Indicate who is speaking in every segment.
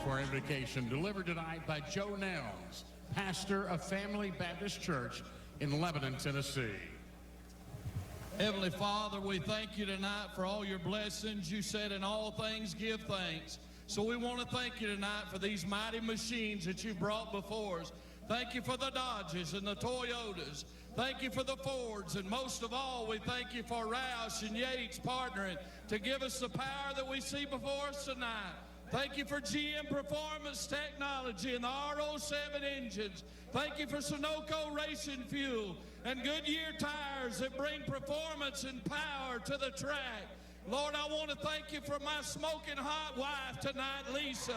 Speaker 1: to our invocation delivered tonight by Joe Nelms, pastor of Family Baptist Church in Lebanon, Tennessee.
Speaker 2: Heavenly Father, we thank you tonight for all your blessings. You said in all things give thanks. So we want to thank you tonight for these mighty machines that you brought before us. Thank you for the Dodges and the Toyotas. Thank you for the Fords. And most of all, we thank you for Roush and Yates partnering to give us the power that we see before us tonight. Thank you for GM Performance Technology and the R07 engines. Thank you for Sunoco Racing Fuel and Goodyear tires that bring performance and power to the track. Lord, I want to thank you for my smoking hot wife tonight, Lisa.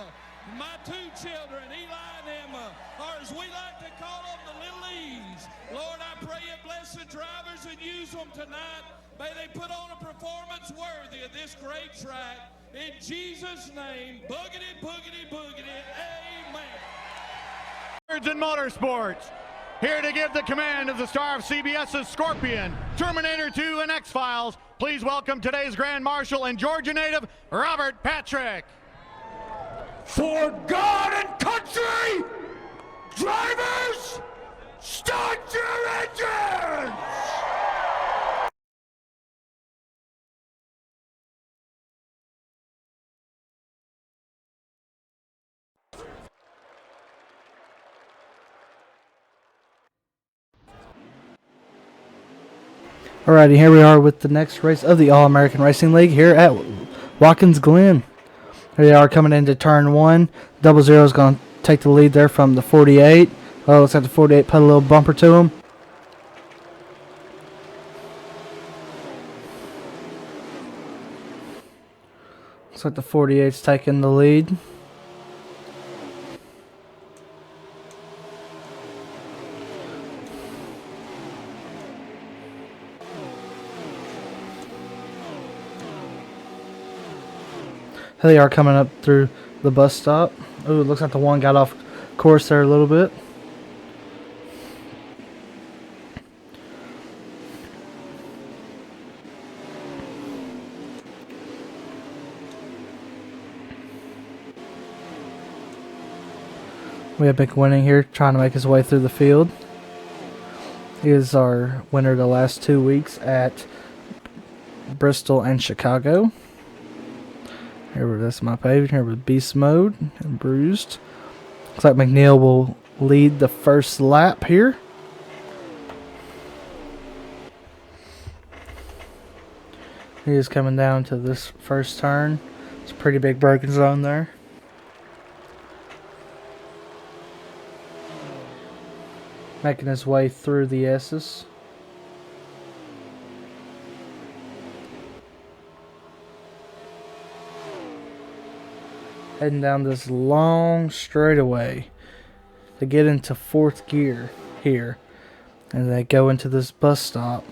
Speaker 2: My two children, Eli and Emma, or as we like to call them, the Little E's. Lord, I pray you bless the drivers and use them tonight. May they put on a performance worthy of this great track. In Jesus' name, boogity, boogity, boogity, amen.
Speaker 3: In motorsports, here to give the command of the star of CBS's Scorpion, Terminator 2, and X-Files, please welcome today's Grand Marshal and Georgia native, Robert Patrick.
Speaker 4: For God and country, drivers, start your engines!
Speaker 5: Alrighty, here we are with the next race of the All-American Racing League here at Watkins Glen. Here they are coming into turn 1. 00 is going to take the lead there from the 48. Oh, looks like the 48 put a little bumper to him. Looks like the 48's taking the lead. Here they are coming up through the bus stop. Oh, it looks like the one got off course there a little bit. We have Mick Winning here trying to make his way through the field. He is our winner the last 2 weeks at Bristol and Chicago. Here, that's my page. Here with Beast Mode and Bruised. Looks like McNeil will lead the first lap here. He is coming down to this first turn. It's a pretty big braking zone there. Making his way through the S's. Heading down this long straightaway to get into 4th gear here. And they go into this bus stop.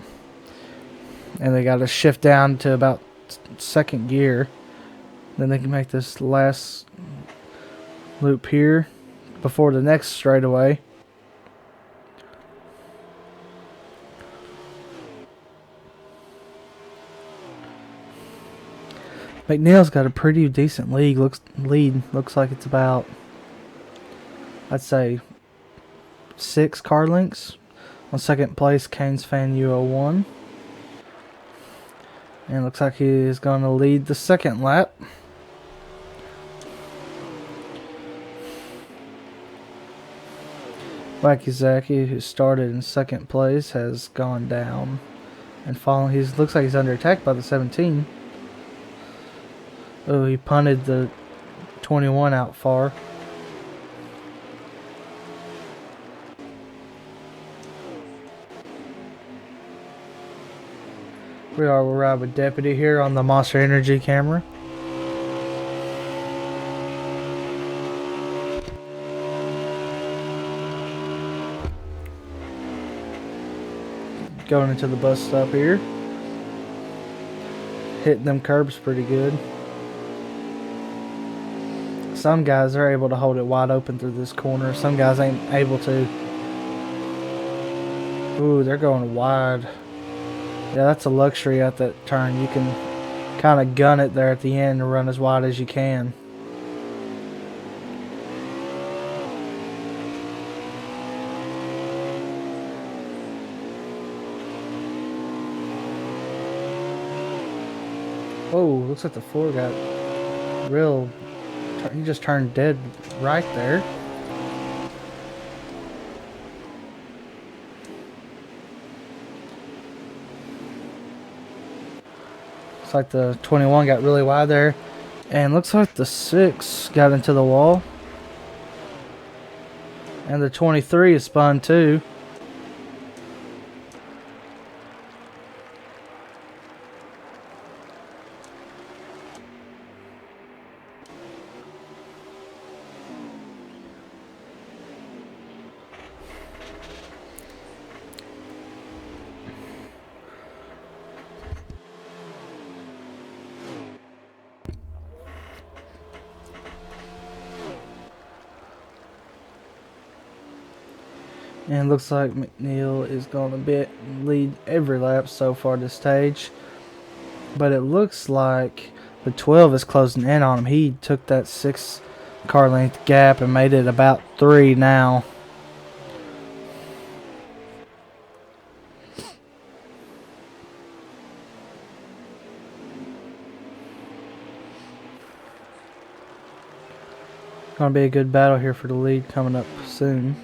Speaker 5: And they got to shift down to about 2nd gear. Then they can make this last loop here before the next straightaway. McNeil's got a pretty decent lead. Looks like it's about, I'd say, 6 car lengths. On 2nd place, Kane's Fan U01. And looks like he is going to lead the 2nd lap. Wacky Zaki, who started in 2nd place, has gone down and fallen. Looks like he's under attack by the 17. Oh, he punted the 21 out far. We'll ride with Deputy here on the Monster Energy camera. Going into the bus stop here. Hitting them curbs pretty good. Some guys are able to hold it wide open through this corner. Some guys ain't able to. Ooh, they're going wide. Yeah, that's a luxury at that turn. You can kind of gun it there at the end and run as wide as you can. Oh, looks like the floor got real. He just turned dead right there. Looks like the 21 got really wide there. And looks like the 6 got into the wall. And the 23 is spun too. And it looks like McNeil is going to lead every lap so far this stage. But it looks like the 12 is closing in on him. He took that 6 car length gap and made it about 3 now. Going to be a good battle here for the lead coming up soon.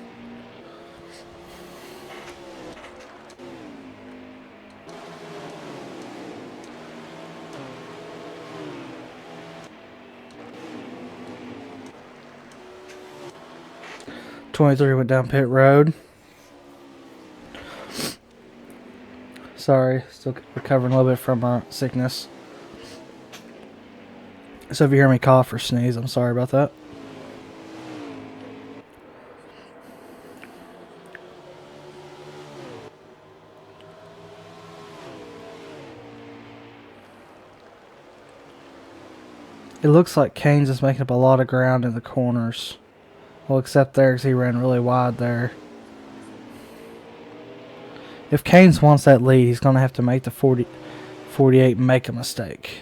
Speaker 5: '23 went down pit road. Sorry, still recovering a little bit from sickness. So if you hear me cough or sneeze, I'm sorry about that. It looks like Canes is making up a lot of ground in the corners. Well, except there because he ran really wide there. If Canes wants that lead, he's going to have to make the 48 and make a mistake.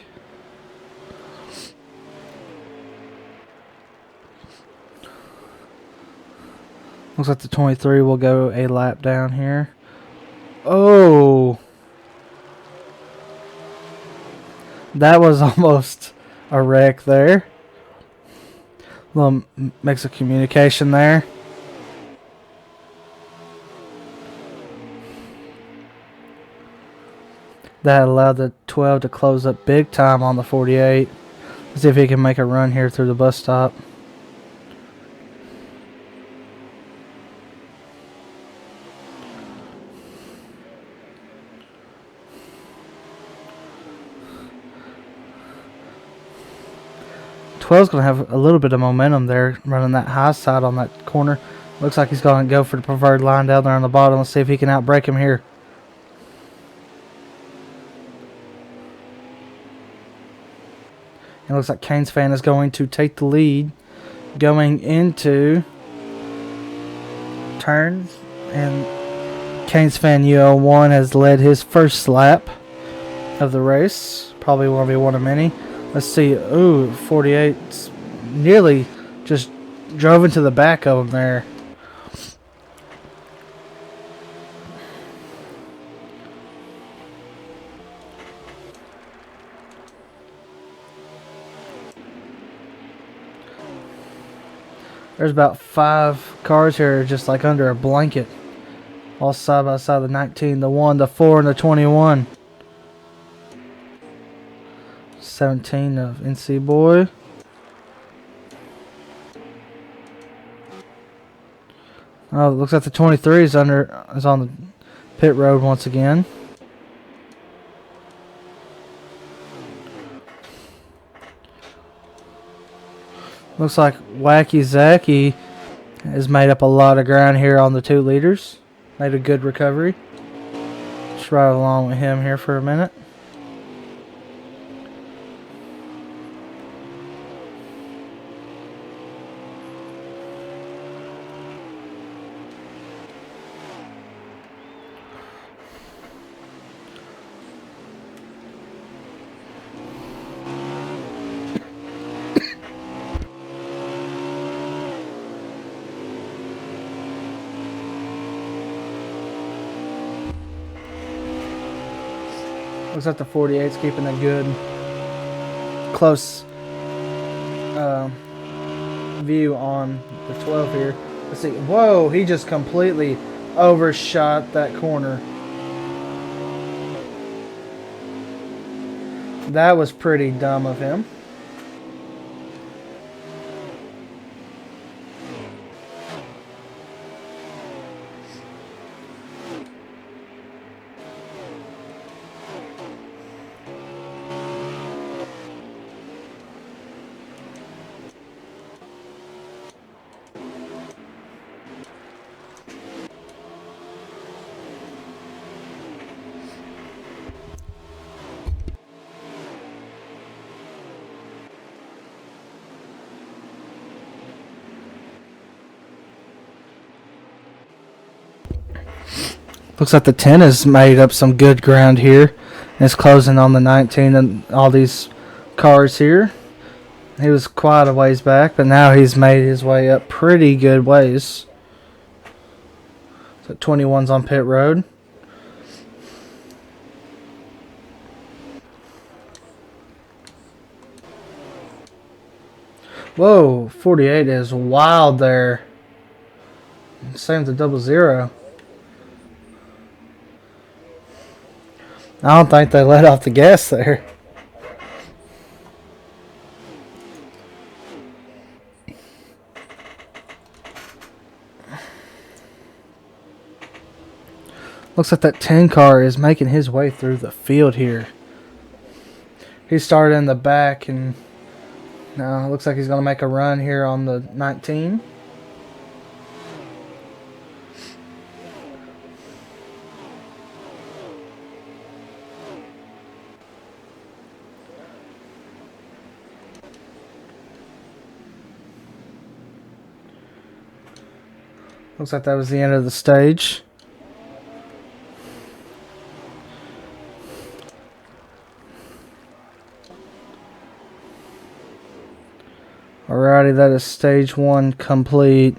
Speaker 5: Looks like the 23 will go a lap down here. Oh! That was almost a wreck there. Little mix of communication there. That allowed the 12 to close up big time on the 48. Let's see if he can make a run here through the bus stop. Twelve's going to have a little bit of momentum there, running that high side on that corner. Looks like he's going to go for the preferred line down there on the bottom. Let's see if he can outbrake him here. It looks like Canes fan is going to take the lead going into turns. And Canes fan UL1 has led his first lap of the race. Probably won't be one of many. Let's see. Ooh, 48 nearly just drove into the back of him there. There's about 5 cars here just like under a blanket. All side by side, the 19, the 1, the 4, and the 21. 17 of NC Boy. Oh, it looks like the 23 is on the pit road once again. Looks like Wacky Zacky has made up a lot of ground here on the 2 leaders. Made a good recovery. Just ride along with him here for a minute. Looks like the 48's keeping it good. close view on the 12 here. Let's see. Whoa, he just completely overshot that corner. That was pretty dumb of him. Looks like the 10 has made up some good ground here. It's closing on the 19 and all these cars here. He was quite a ways back, but now he's made his way up pretty good ways. So 21's on pit road. Whoa, 48 is wild there. Same to 00. I don't think they let off the gas there. Looks like that 10 car is making his way through the field here. He started in the back and now looks like he's going to make a run here on the 19. Looks like that was the end of the stage. Alrighty, that is stage 1 complete.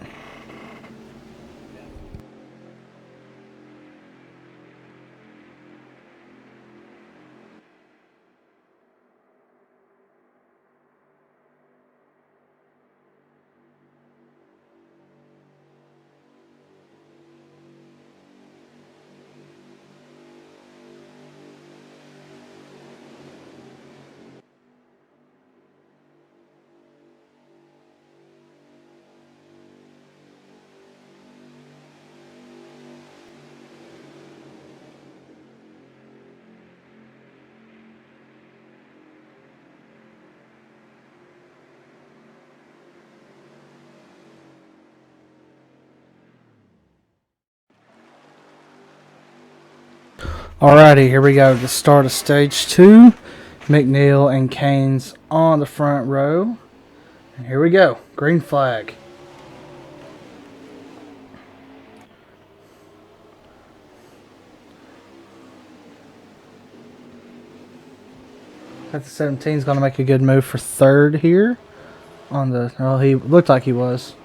Speaker 5: Alrighty, here we go. The start of stage 2. McNeil and Canes on the front row. And here we go. Green flag. Got the 17 is going to make a good move for third here. On the, well, he looked like he was.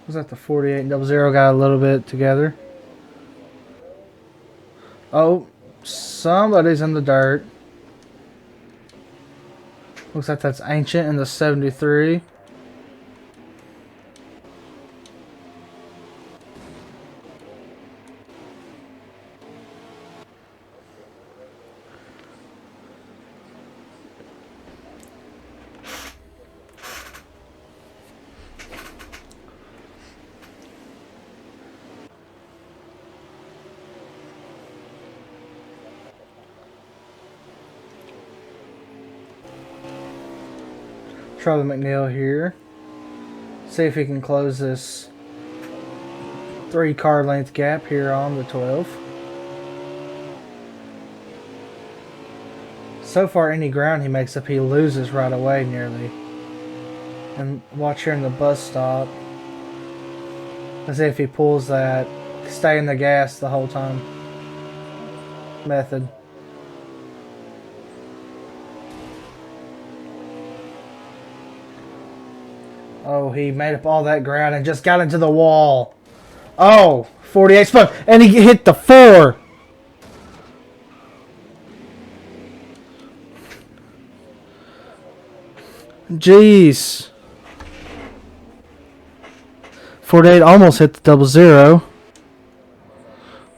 Speaker 5: Was that the 48 and 00 got a little bit together? Oh, somebody's in the dirt. Looks like that's Ancient in the 73. Charlie McNeil here. See if he can close this 3 car length gap here on the 12. So far, any ground he makes up, he loses right away nearly. And watch here in the bus stop. Let's see if he pulls that stay in the gas the whole time method. Oh, he made up all that ground and just got into the wall. Oh, 48 spun. And he hit the 4. Jeez. 48 almost hit the double zero.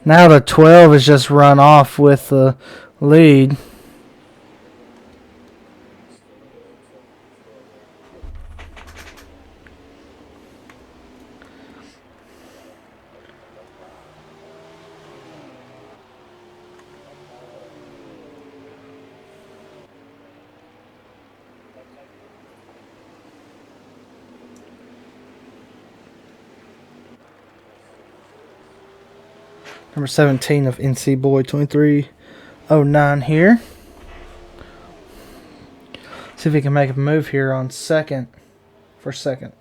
Speaker 5: Now the 12 is just run off with the lead. Number 17 of NC Boy 2309 here. See if he can make a move here on second. For second.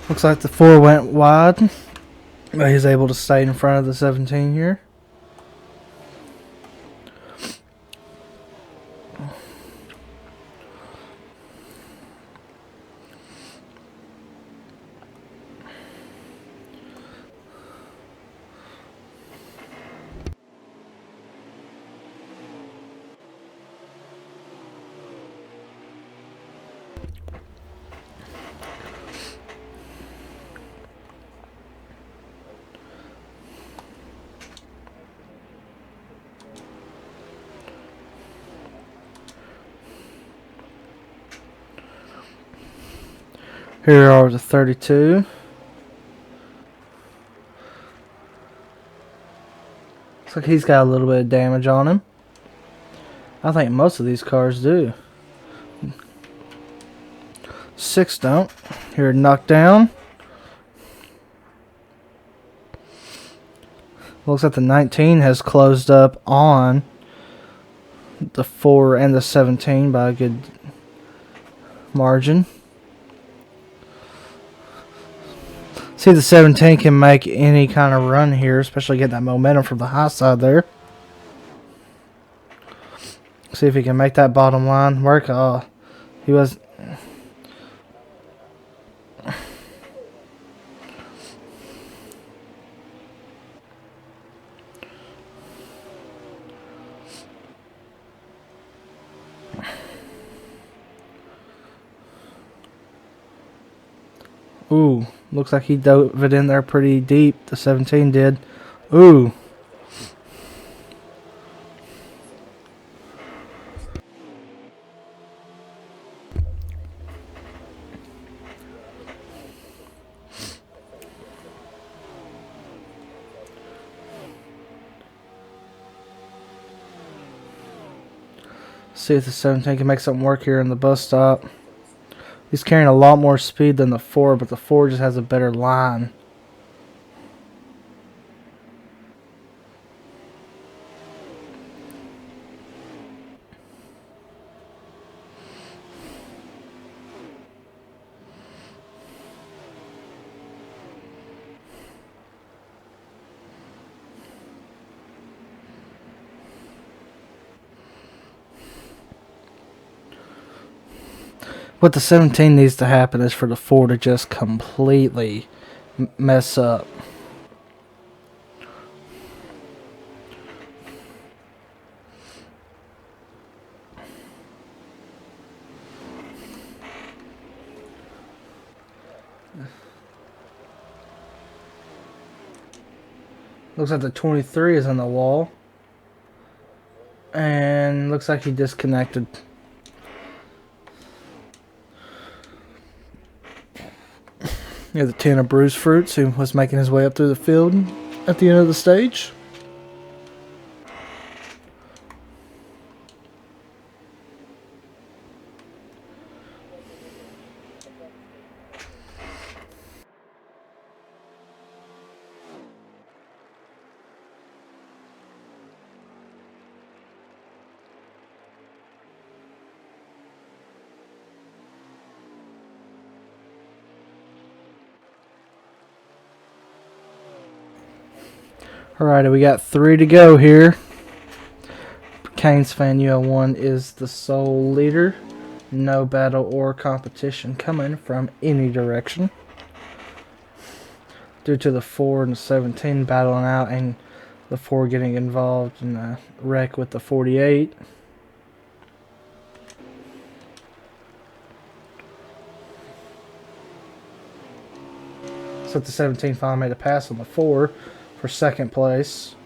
Speaker 5: Looks like the 4 went wide, but he's able to stay in front of the 17 here. Here are the 32. Looks like he's got a little bit of damage on him. I think most of these cars do. 6 don't. Here, knocked down. Looks like the 19 has closed up on the 4 and the 17 by a good margin. See, the 17 can make any kind of run here, especially get that momentum from the high side there. See if he can make that bottom line work. He was. Ooh, looks like he dove it in there pretty deep. The 17 did. Ooh. See if the 17 can make something work here in the bus stop. He's carrying a lot more speed than the 4, but the 4 just has a better line. What the 17 needs to happen is for the 4 to just completely mess up. Looks like the 23 is on the wall. And looks like he disconnected. Yeah, the 10 of Bruised Fruits, who was making his way up through the field at the end of the stage. Alrighty, we got 3 to go here. Canes fan UL1 is the sole leader. No battle or competition coming from any direction. Due to the 4 and the 17 battling out and the 4 getting involved in a wreck with the 48. So the 17 finally made a pass on the 4 for second place.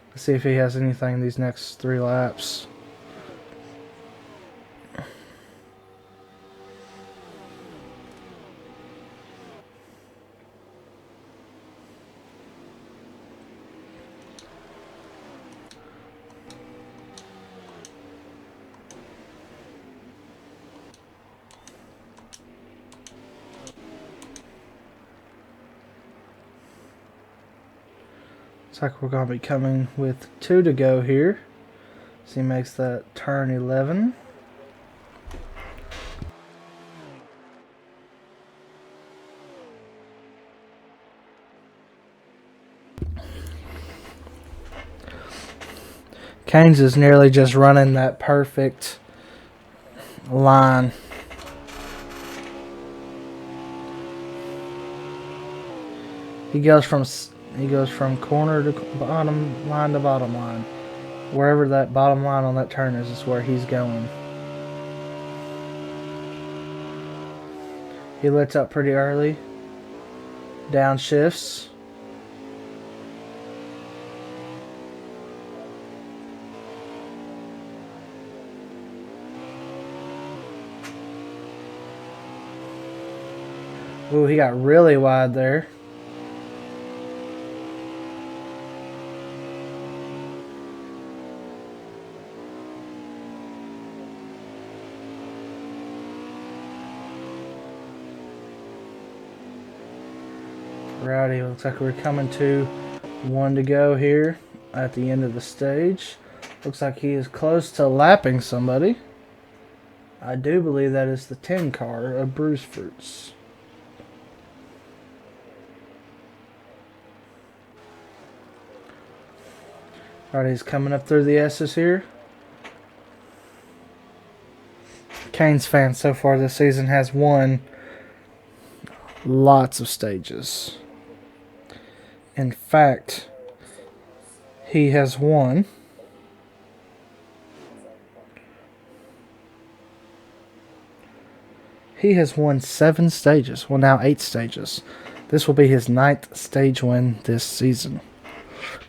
Speaker 5: Let's see if he has anything these next 3 laps. Looks like we're going to be coming with 2 to go here. So he makes that turn 11. Canes is nearly just running that perfect line. He goes from corner to bottom line to bottom line. Wherever that bottom line on that turn is where he's going. He lets up pretty early. Downshifts. Ooh, he got really wide there. Rowdy, looks like we're coming to 1 to go here at the end of the stage. Looks like he is close to lapping somebody. I do believe that is the 10 car of Bruce Fruits. Alright, he's coming up through the S's here. Canes fan so far this season has won lots of stages. In fact, he has won He has won 7 stages. Well, now 8 stages. This will be his 9th stage win this season.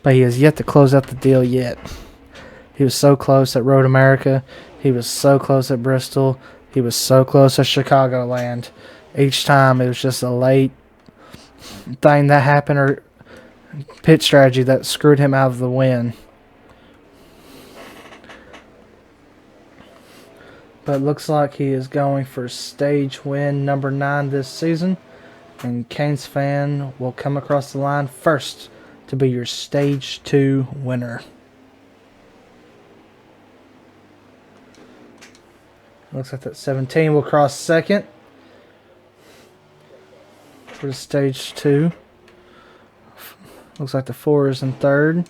Speaker 5: But he has yet to close out the deal yet. He was so close at Road America. He was so close at Bristol. He was so close at Chicagoland. Each time it was just a late thing that happened or pit strategy that screwed him out of the win. But it looks like he is going for stage win number 9 this season. And Canes fan will come across the line first to be your stage 2 winner. Looks like that 17 will cross second for the stage 2. Looks like the 4 is in third.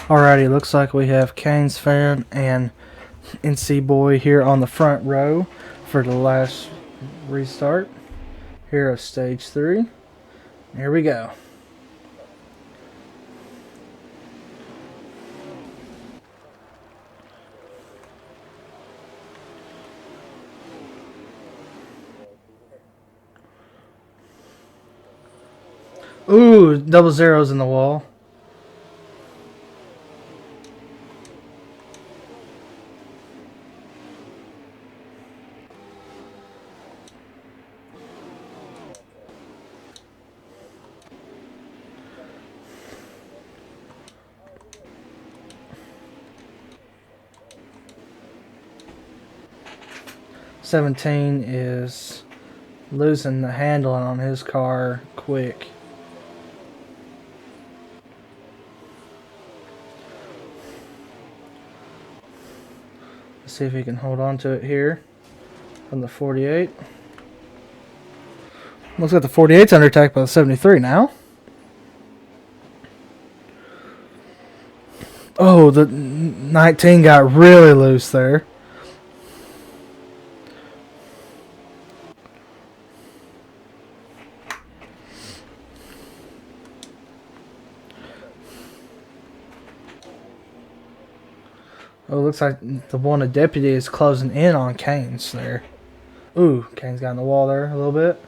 Speaker 5: Alrighty, looks like we have Canes fan and NC boy here on the front row for the last restart here of stage 3. Here we go. Ooh, double zeros in the wall. $17 is losing the handling on his car quick. Let's see if he can hold on to it here from the 48. Looks like the 48's under attack by the 73 now. Oh, the 19 got really loose there. Oh, looks like the one of deputy is closing in on Kane's there. Ooh, Kane's got in the wall there a little bit.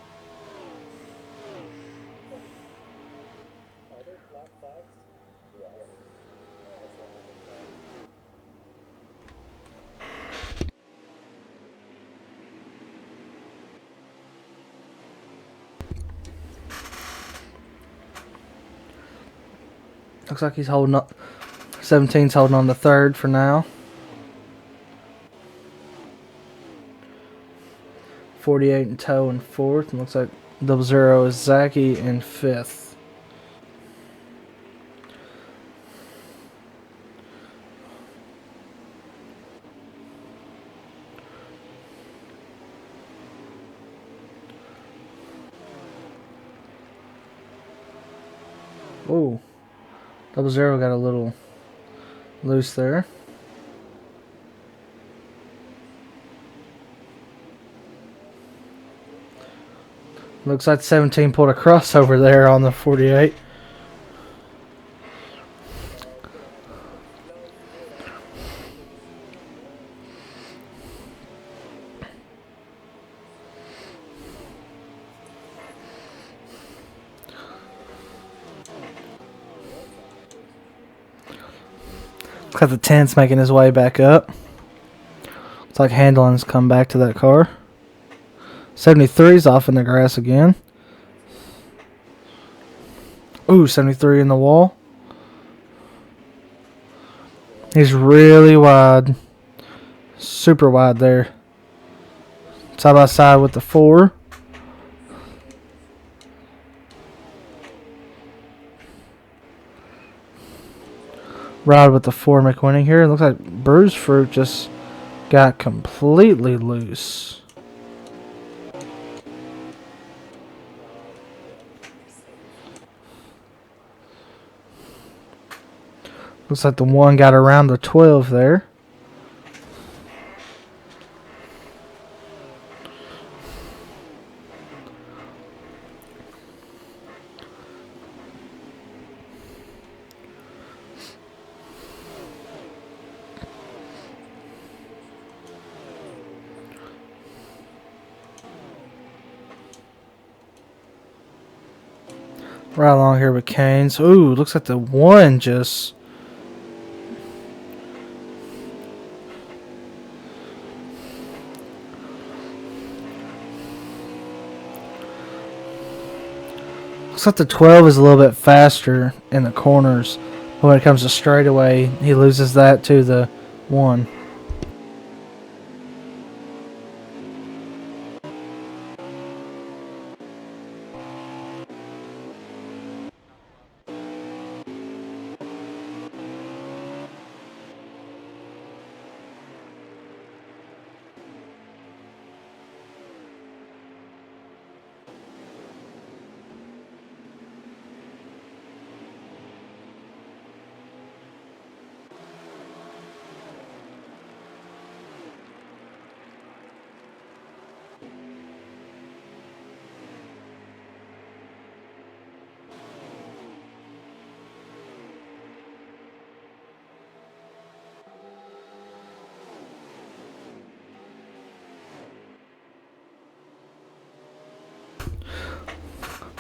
Speaker 5: Looks like he's holding up. 17's holding on to third for now. 48 in tow in fourth. And looks like double zero is Zachy in fifth. Ooh. Double zero got a little loose there. Looks like 17 pulled a crossover there on the 48. Looks like the 10's making his way back up. Looks like handling's come back to that car. 73's off in the grass again. Ooh, 73 in the wall. He's really wide. Super wide there. Side by side with the 4. Ride with the 4 McWinning here. It looks like Bruised Fruit just got completely loose. Looks like the 1 got around the 12 there. Right along here with Canes. Ooh, looks like the 1 just... Looks like the 12 is a little bit faster in the corners. But when it comes to straightaway, he loses that to the 1.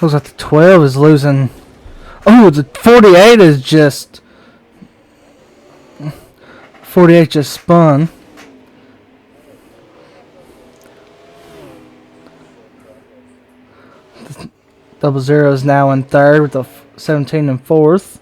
Speaker 5: Looks like the 12 is losing. Oh, the 48 is just. 48 just spun. Double Zero is now in third with the 17 in fourth.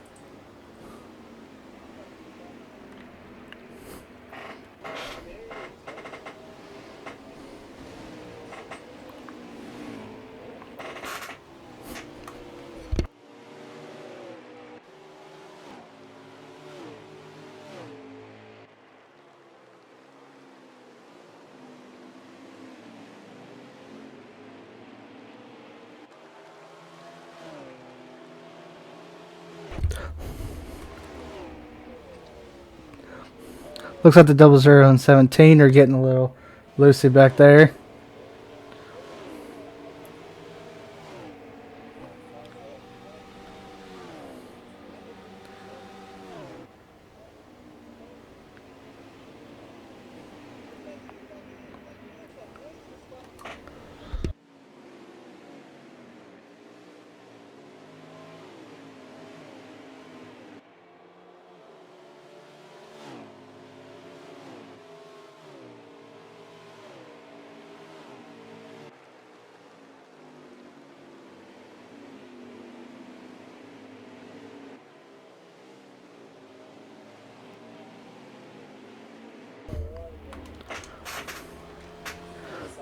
Speaker 5: Looks like the 00 and 17 are getting a little loosey back there.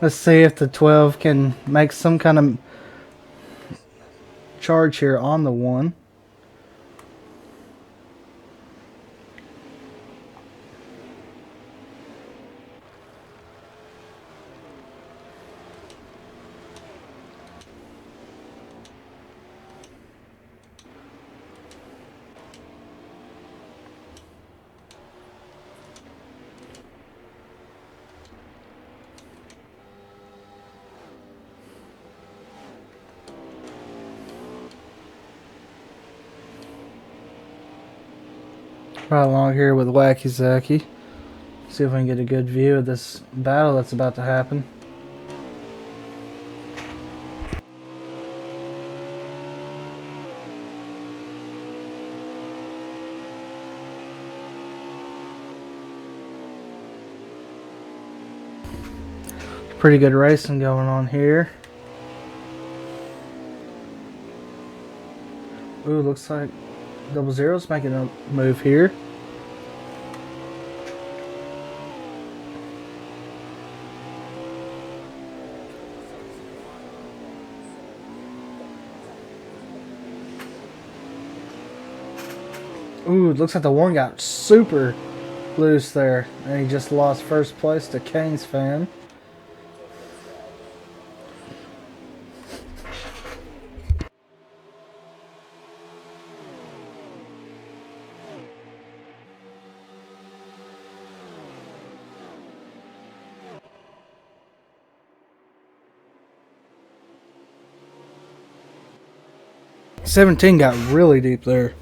Speaker 5: Let's see if the 12 can make some kind of charge here on the 1. Right along here with Wacky Zacky. See if we can get a good view of this battle that's about to happen. Pretty good racing going on here. Ooh, looks like 00's making a move here. Ooh, it looks like the 1 got super loose there, and he just lost first place to Kane's fan. '17 got really deep there.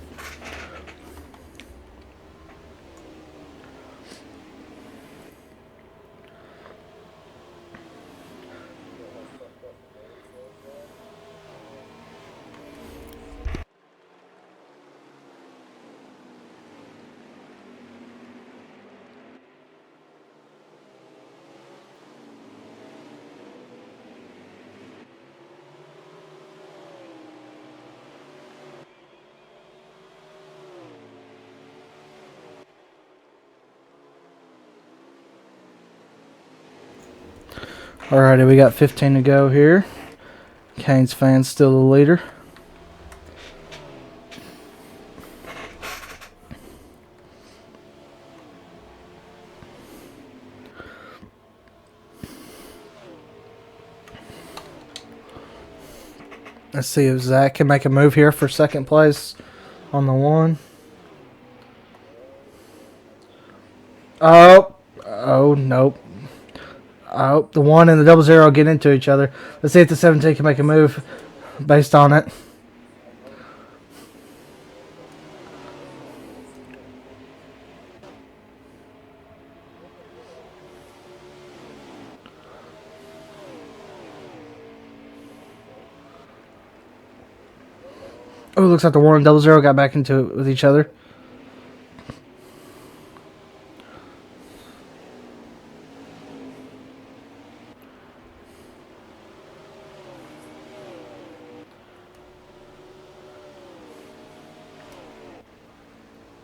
Speaker 5: Alrighty, we got 15 to go here. Kane's fan's still the leader. Let's see if Zach can make a move here for second place on the 1. Oh, nope. Oh, the 1 and the 00 get into each other. Let's see if the 17 can make a move based on it. Oh, looks like the 1 and 00 got back into it with each other.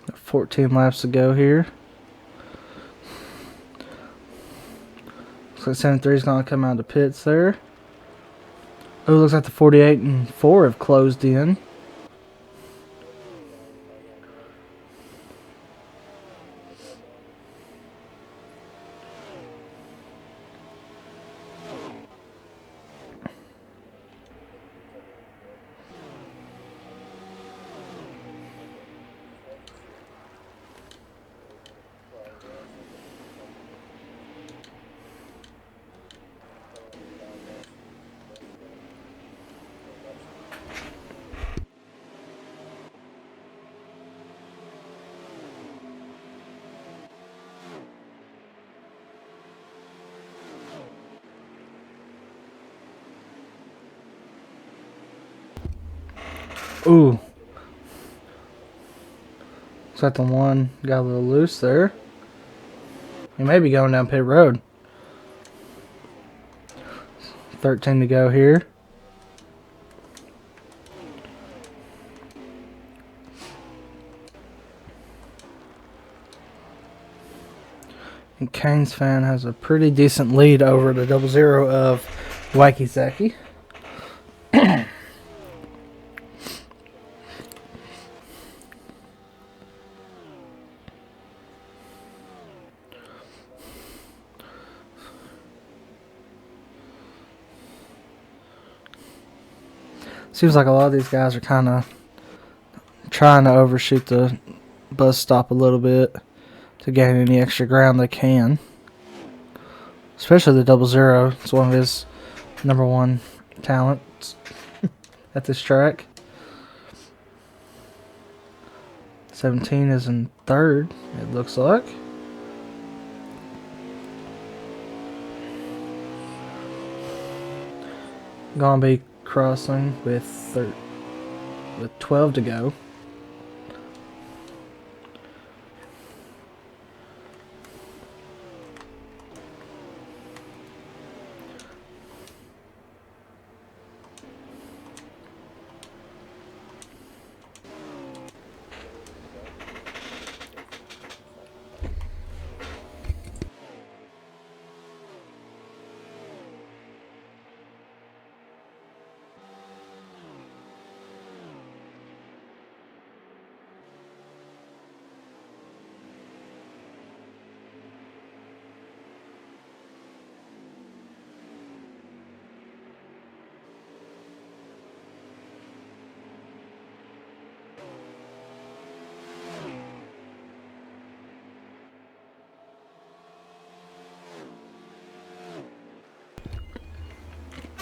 Speaker 5: Got 14 laps to go here. Looks like 73 is going to come out of the pits there. Oh, looks like the 48 and 4 have closed in. Ooh. Looks like the 1 got a little loose there. He may be going down pit road. 13 to go here. And Kane's fan has a pretty decent lead over the 00 of Waikizaki. Seems like a lot of these guys are kind of trying to overshoot the bus stop a little bit to gain any extra ground they can. Especially the 00. It's one of his #1 talents at this track. 17 is in 3rd, it looks like. Gonna be crossing with 12 to go.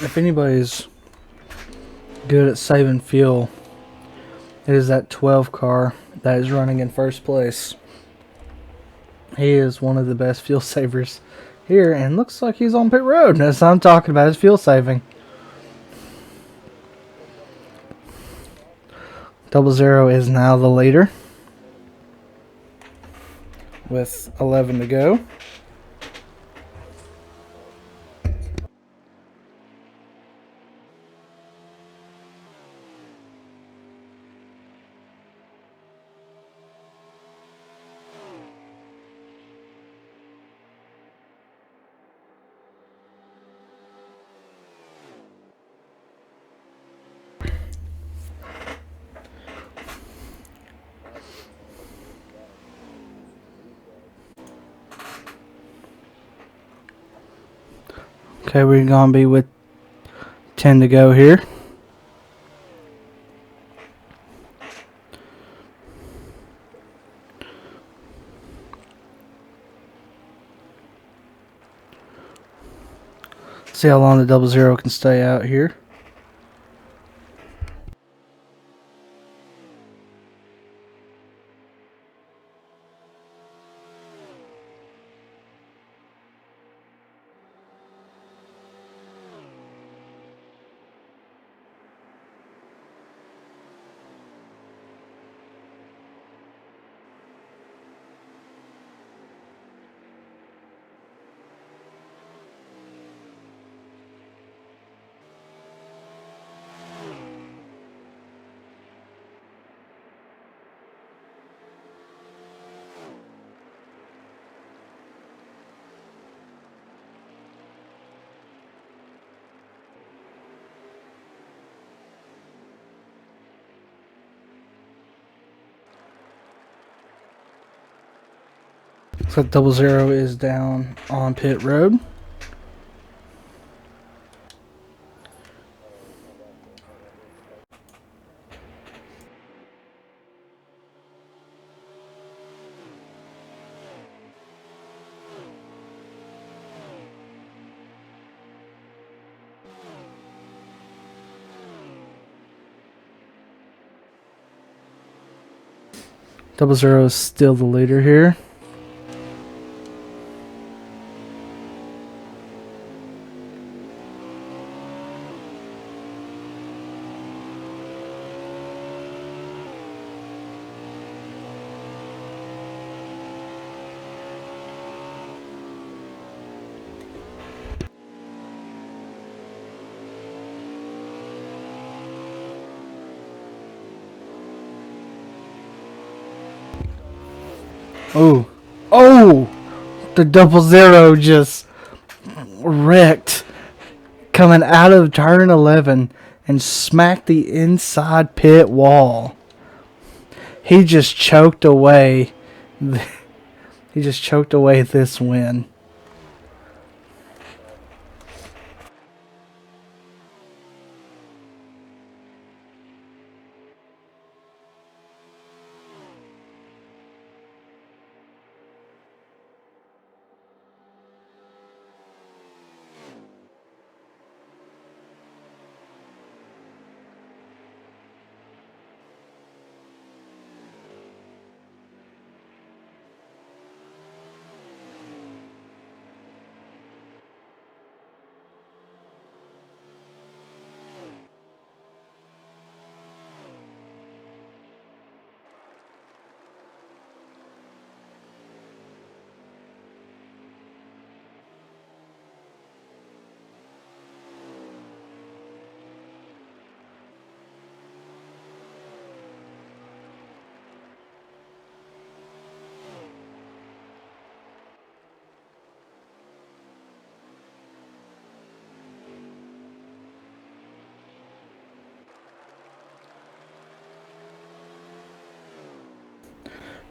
Speaker 5: If anybody's good at saving fuel, it is that 12 car that is running in first place. He is one of the best fuel savers here, and looks like he's on pit road as I'm talking about his fuel saving. 00 is now the leader with 11 to go. Okay, we're going to be with 10 to go here. See how long the 00 can stay out here. So 00 is down on pit road. Double Zero is still the leader here. Oh, oh! The 00 just wrecked coming out of turn 11 and smacked the inside pit wall. He just choked away. He just choked away this win.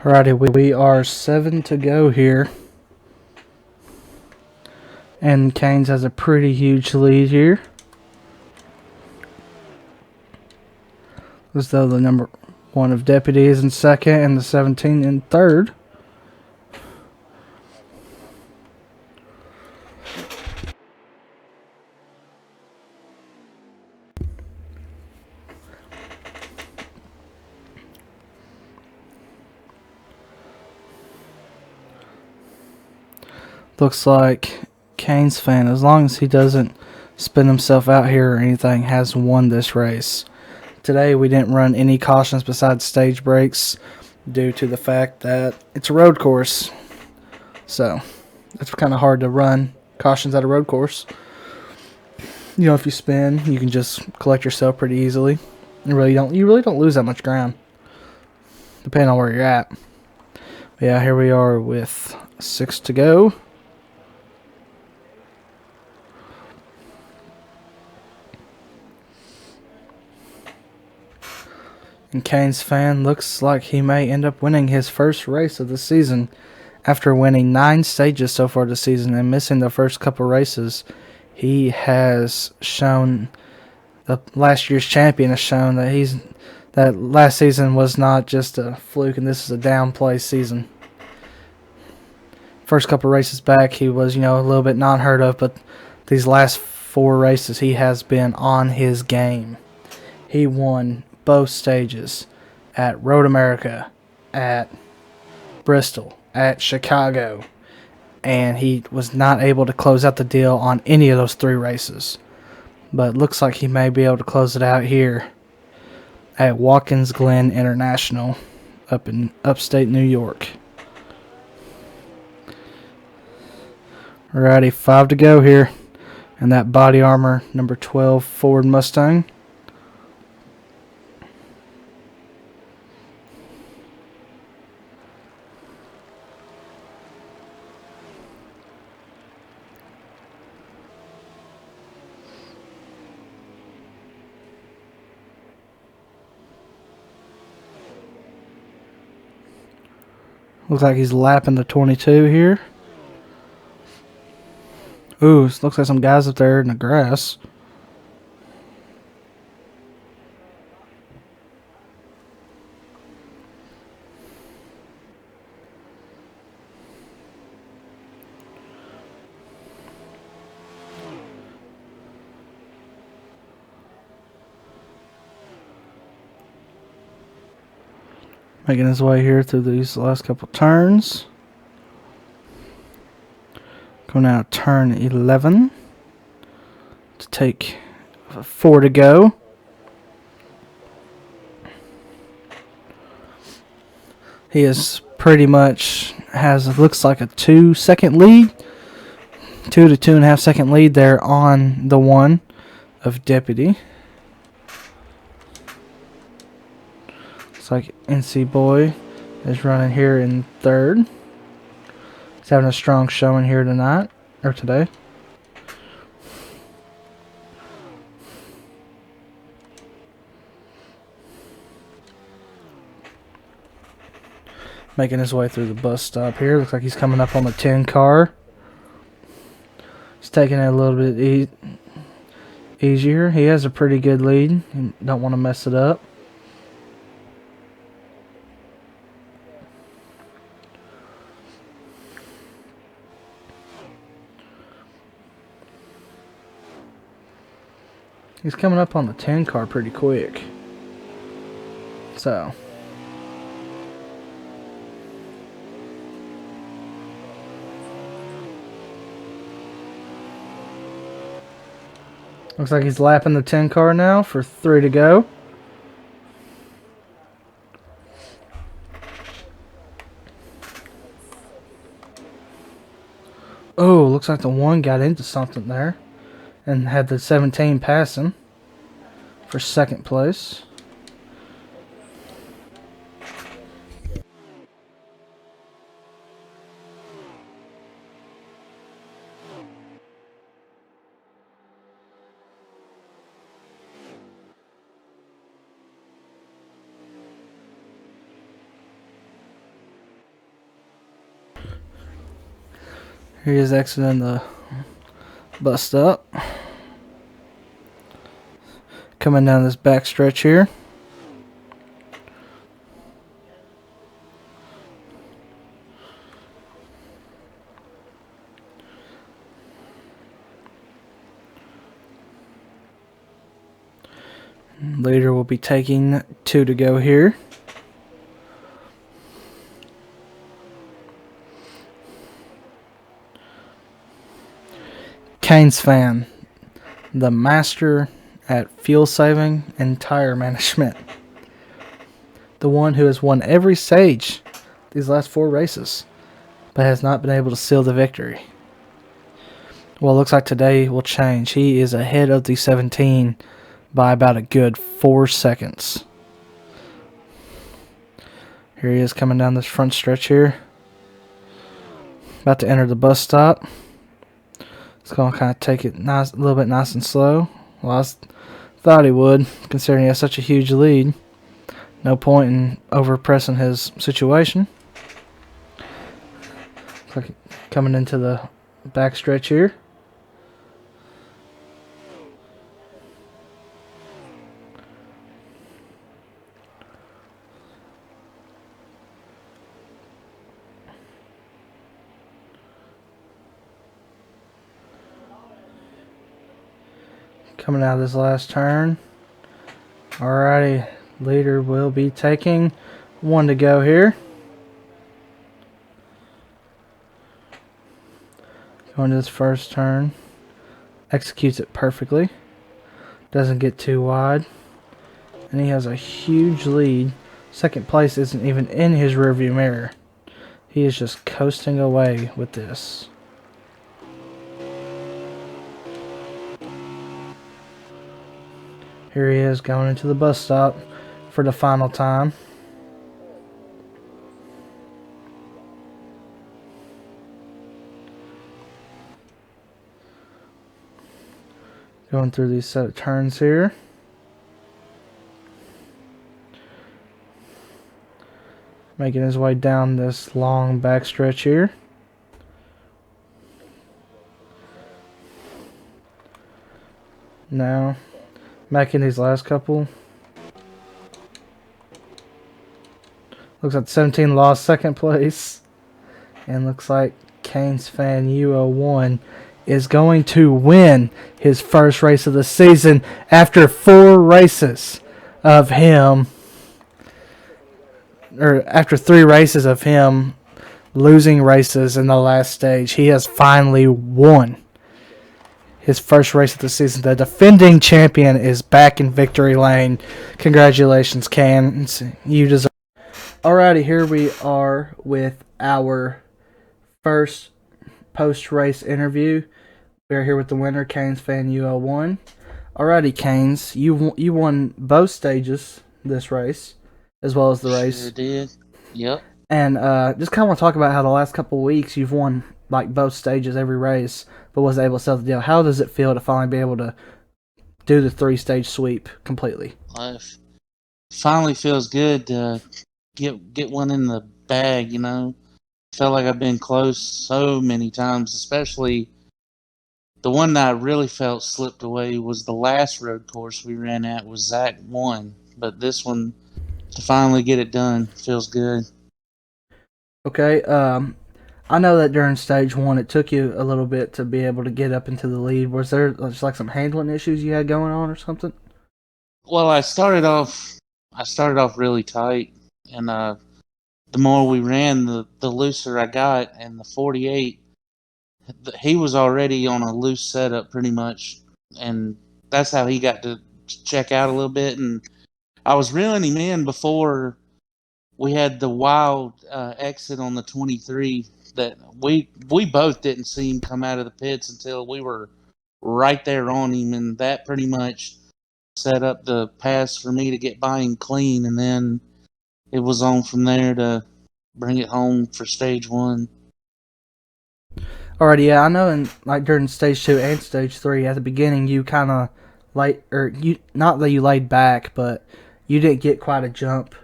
Speaker 5: Alrighty, we are 7 to go here. And Canes has a pretty huge lead here. As though the number 1 of Deputy is in second and the 17 in third. Looks like Canes fan, as long as he doesn't spin himself out here or anything, has won this race. Today we didn't run any cautions besides stage breaks due to the fact that it's a road course. So it's kind of hard to run cautions at a road course. You know, if you spin, you can just collect yourself pretty easily. You really don't lose that much ground, depending on where you're at. But yeah, here we are with 6 to go. And Canes fan looks like he may end up winning his first race of the season. After winning 9 stages so far this season and missing the first couple races, he has shown, the last year's champion has shown that last season was not just a fluke and this is a downplay season. First couple races back he was, a little bit not heard of, but these last 4 races he has been on his game. He won both stages at Road America, at Bristol, at Chicago, and he was not able to close out the deal on any of those 3 races. But looks like he may be able to close it out here at Watkins Glen International up in upstate New York. Alrighty, 5 to go here. And that body armor number 12 Ford Mustang. Looks like he's lapping the 22 here. Ooh, looks like some guys up there in the grass. Making his way here through these last couple turns. Going out turn 11 to take 4 to go. He is pretty much looks like a 2-second lead. 2 to 2.5 second lead there on the one of Deputy. Looks like NC Boy is running here in third. He's having a strong showing here tonight, or today. Making his way through the bus stop here. Looks like he's coming up on the 10 car. He's taking it a little bit easier. He has a pretty good lead. You don't want to mess it up. He's coming up on the 10 car pretty quick. So. Looks like he's lapping the 10 car now for 3 to go. Oh, looks like the one got into something there and had the 17 passing for second place. Here he is exiting the bus stop. Coming down this back stretch here. Later we'll be taking 2 to go here. Canes fan, the master at fuel saving and tire management. The one who has won every stage these last 4 races, but has not been able to seal the victory. Well, it looks like today will change. He is ahead of the 17 by about a good 4 seconds. Here he is coming down this front stretch here. About to enter the bus stop. It's going to kind of take it a little bit nice and slow. Well, I thought he would, considering he has such a huge lead. No point in overpressing his situation. Looks like coming into the back stretch here. Coming out of this last turn. Alrighty, leader will be taking 1 to go here. Going to this first turn. Executes it perfectly. Doesn't get too wide. And he has a huge lead. Second place isn't even in his rearview mirror. He is just coasting away with this. Here he is going into the bus stop for the final time. Going through these set of turns here. making his way down this long backstretch here. Now, making these last couple. Looks like 17 lost second place. And looks like Canes fan U01 is going to win his first race of the season after 4 races of him, or after 3 races of him losing races in the last stage. He has finally won his first race of the season. The defending champion is back in victory lane. Congratulations, Canes. You deserve. Alrighty, here we are with our first post-race interview. We're here with the winner, Canes fan U01. Alrighty, Canes, you won both stages this race, as well as the race.
Speaker 6: Sure did. Yep.
Speaker 5: And just kind of want to talk about how the last couple of weeks you've won like both stages every race, but was able to sell the deal. How does it feel to finally be able to do the 3-stage sweep completely?
Speaker 6: Life finally feels good to get one in the bag, you know. Felt like I've been close so many times, especially the one that I really felt slipped away was the last road course we ran at was Zach 1. But this one, to finally get it done, feels good.
Speaker 5: Okay, I know that during stage 1 it took you a little bit to be able to get up into the lead. Was there just like some handling issues you had going on or something?
Speaker 6: Well, I started off really tight, and the more we ran, the looser I got. And the 48, he was already on a loose setup pretty much, and that's how he got to check out a little bit. And I was reeling him in before we had the wild exit on the 23 that we both didn't see him come out of the pits until we were right there on him, and that pretty much set up the pass for me to get by him clean, and then it was on from there to bring it home for stage 1.
Speaker 5: Alrighty, yeah, I know. In like during stage 2 and stage 3, at the beginning, you kind of not that you laid back, but you didn't get quite a jump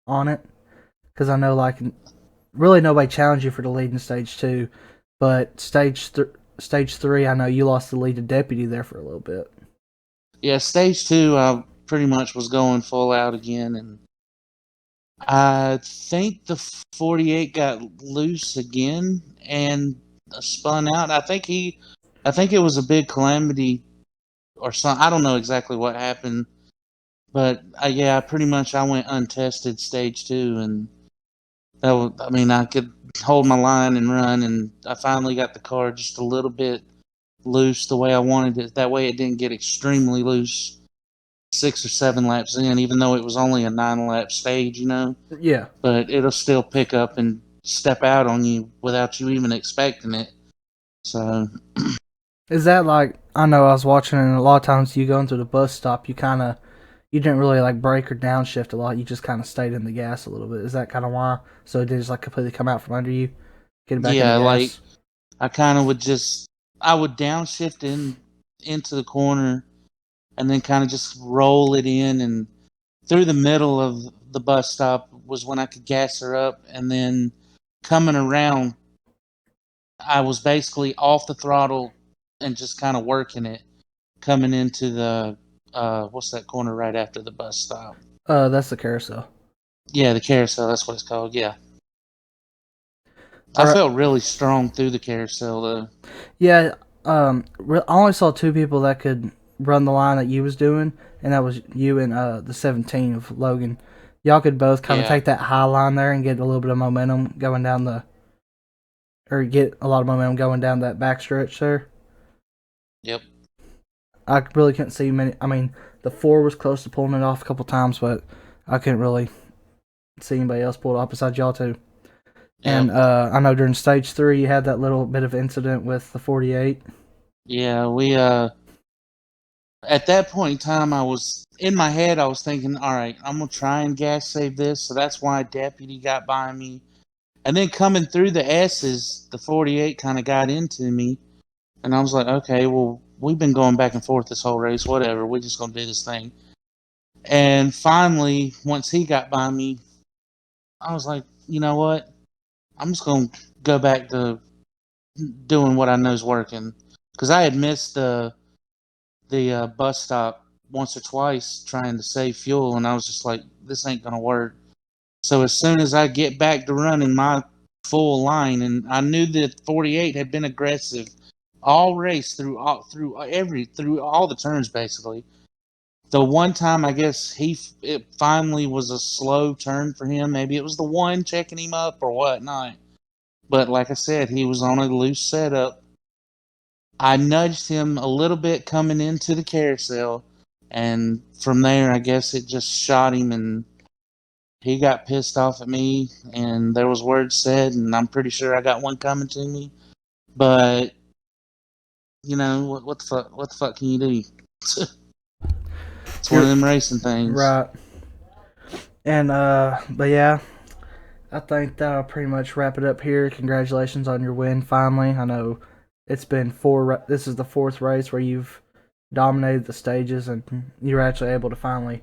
Speaker 5: on it, because I know like really nobody challenged you for the lead in stage 2, but stage 3, I know you lost the lead to Deputy there for a little bit.
Speaker 6: Yeah, stage 2, I pretty much was going full out again, and I think the 48 got loose again and spun out. I think it was a big calamity or something. I don't know exactly what happened, but yeah, pretty much I went untested stage 2, and that was, I mean, I could hold my line and run, and I finally got the car just a little bit loose the way I wanted it. That way it didn't get extremely loose 6 or 7 laps in, even though it was only a 9-lap stage, you know?
Speaker 5: Yeah.
Speaker 6: But it'll still pick up and step out on you without you even expecting it. So,
Speaker 5: Is that like, I know I was watching, and a lot of times you go into the bus stop, you didn't really like brake or downshift a lot, you just kind of stayed in the gas a little bit. Is that kind of why? So it didn't just like completely come out from under you? Getting back in the gas?
Speaker 6: like, I kind of I would downshift into the corner and then kind of just roll it in, and through the middle of the bus stop was when I could gas her up, and then coming around, I was basically off the throttle and just kind of working it, coming into the, what's that corner right after the bus stop?
Speaker 5: That's the carousel.
Speaker 6: Yeah, the carousel, that's what it's called, yeah.
Speaker 5: All
Speaker 6: I
Speaker 5: right.
Speaker 6: felt really strong through the carousel, though.
Speaker 5: Yeah, I only saw 2 people that could run the line that you was doing, and that was you and the 17 of Logan. Y'all could both kind of take that high line there and get a little bit of momentum going down get a lot of momentum going down that backstretch there.
Speaker 6: Yep.
Speaker 5: I really couldn't see many. I mean, the 4 was close to pulling it off a couple times, but I couldn't really see anybody else pull it off besides y'all 2. And I know during stage 3 you had that little bit of incident with the 48.
Speaker 6: Yeah, we at that point in time, in my head, I was thinking, all right, I'm going to try and gas save this. So that's why Deputy got by me. And then coming through the S's, the 48 kind of got into me. And I was like, okay, well, we've been going back and forth this whole race, whatever. We're just going to do this thing. And finally, once he got by me, I was like, you know what? I'm just gonna go back to doing what I know's working, because I had missed the bus stop once or twice trying to save fuel, and I was just like, this ain't gonna work. So as soon as I get back to running my full line, and I knew that 48 had been aggressive all race through all the turns basically. The one time I guess it finally was a slow turn for him. Maybe it was the one checking him up or whatnot. But like I said, he was on a loose setup. I nudged him a little bit coming into the carousel, and from there, I guess it just shot him, and he got pissed off at me, and there was words said, and I'm pretty sure I got one coming to me. But you know what the fuck? What the fuck can you do? It's one of them racing things.
Speaker 5: Right. And but yeah, I think that'll pretty much wrap it up here. Congratulations on your win finally. I know it's been this is the fourth race where you've dominated the stages and you're actually able to finally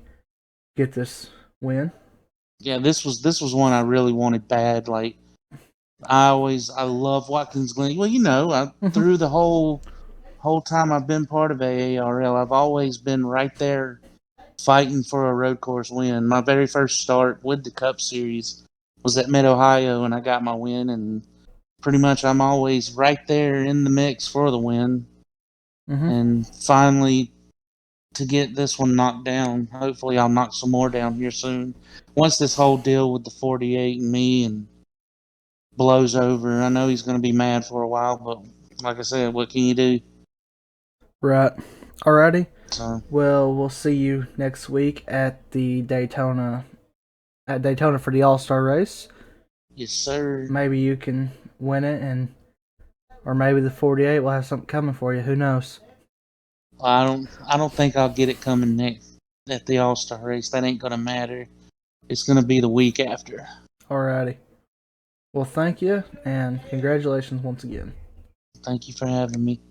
Speaker 5: get this win.
Speaker 6: Yeah, this was one I really wanted bad. Like I love Watkins Glen. Well, you know, through the whole time I've been part of AARL, I've always been right there fighting for a road course win. My very first start with the Cup Series was at Mid Ohio, and I got my win. And pretty much, I'm always right there in the mix for the win.
Speaker 5: Mm-hmm.
Speaker 6: And finally, to get this one knocked down. Hopefully, I'll knock some more down here soon. Once this whole deal with the 48 and me and blows over, I know he's going to be mad for a while, but like I said, what can you do?
Speaker 5: Right. Alrighty.
Speaker 6: So,
Speaker 5: Well, we'll see you next week at the Daytona for the All-Star race.
Speaker 6: yes, sir.
Speaker 5: Maybe you can win it, or maybe the 48 will have something coming for you. Who knows?
Speaker 6: I don't think I'll get it coming next at the All-Star race. That ain't going to matter. It's going to be the week after.
Speaker 5: Alrighty. Well, thank you, and congratulations once again.
Speaker 6: Thank you for having me.